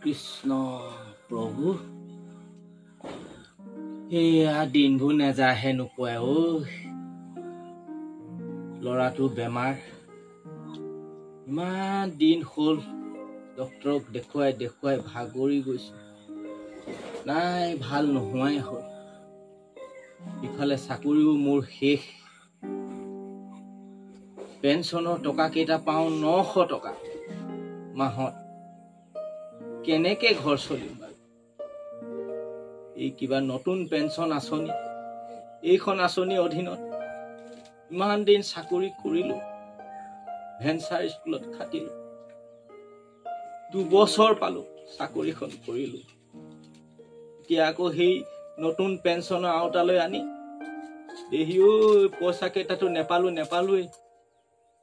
কৃষ্ণ প্ৰভু এয়া দিনবোৰ নেযাহে নোপোৱাই ঐ ল'ৰাটো বেমাৰ ইমান দিন হ'ল ডক্টৰক দেখুৱাই ভাগৰি গৈছো নাই ভাল নোহোৱাই হ'ল ইফালে চাকৰিও মোৰ শেষ পেঞ্চনৰ টকা কেইটা পাওঁ 900 টকা মাহত কেনেকে ঘৰ চলিম বাৰু এই কিবা নতুন পেঞ্চন আঁচনি এইখন আঁচনিৰ অধীনত ইমান দিন চাকৰি কৰিলো ভেঞ্চাৰ স্কুলত খাটিলো 2 বছৰ পালো চাকৰিখন কৰিলো এতিয়া আকৌ সেই নতুন পেঞ্চনৰ আওতালৈ আনি দেহিও পইচা কেইটাটো নেপালোৱে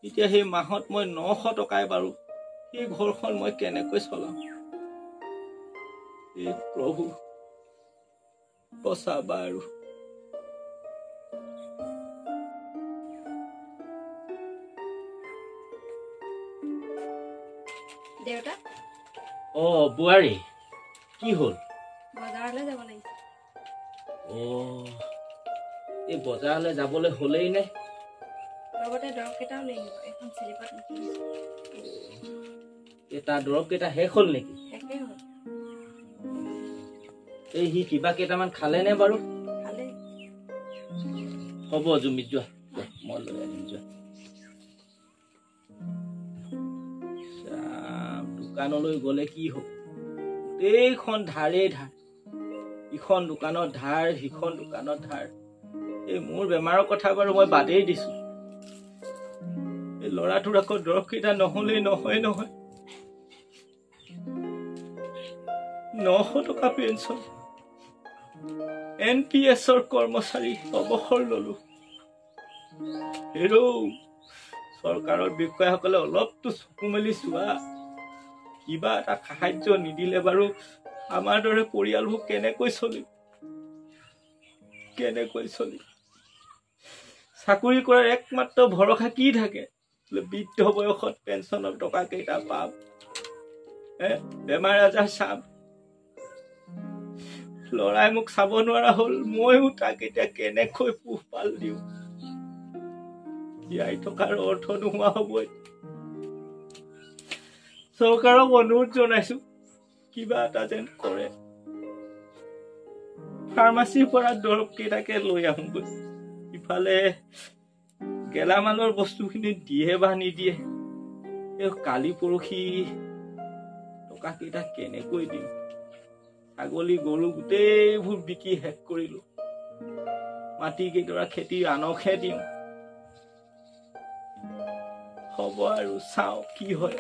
এতিয়া সেই মাহত মই 900 টকাই বাৰু এই ঘৰখন মই কেনেকৈ চলাম এই প্ৰভু বচাবা আৰু দেউতা বুৱাৰী কি হ'ল বজাৰলৈ যাব লাগিছে এই বজাৰলৈ যাবলৈ হ'লেই নে লগতে দৰৱ কেইটাও লৈ আহিব এখন চিলিপত লিখি এটা দৰৱ কেইটা শেষ হ'ল নেকি শেষে হ'ল এই সি কিবা কেইটামান খালে নে বাৰু খালে হ'ব জুমি যোৱা মই লৈ আনিম যোৱা দোকানলৈ গ'লে কি হ'ব গোটেইখন ধাৰ ইখন দোকানত ধাৰ সিখন দোকানত ধাৰ এই মোৰ বেমাৰৰ কথা বাৰু মই বাদেই দিছো এই ল'ৰাটোৰ আকৌ দৰৱ কেইটা নহ'লেই নহয় 900 টকা পেঞ্চন NPS-ৰ কৰ্মচাৰী অৱসৰ ললো হেৰৌ চৰকাৰৰ বিষয়াসকলে অলপতো চকু মেলি চোৱা কিবা এটা সাহায্য নিদিলে বাৰু আমাৰ দৰে পৰিয়ালবোৰ কেনেকৈ চলিম চাকৰি কৰাৰ একমাত্ৰ ভৰসা কি থাকে বৃদ্ধ বয়সত পেঞ্চনৰ টকা কেইটা পাম বেমাৰ আজাৰ চাম ল'ৰাই মোক চাব নোৱাৰা হ'ল ময়ো তাক এতিয়া কেনেকৈ পোহপাল দিওঁ জীয়াই থকাৰ অৰ্থ নোহোৱা হ'ব চৰকাৰক অনুৰোধ জনাইছো কিবা এটা যেন কৰে ফাৰ্মাচীৰ পৰা দৰৱ কেইটাকে লৈ আহোগৈ ইফালে গেলামালৰ বস্তুখিনি দিয়ে বা নিদিয়ে কালি পৰহি টকা কেইটা কেনেকৈ দিম ছাগলী গৰু গোটেইবোৰ বিকি শেষ কৰিলো মাটি কেইডৰা খেতি আনকহে দিওঁ হ'ব আৰু চাওঁ কি হয়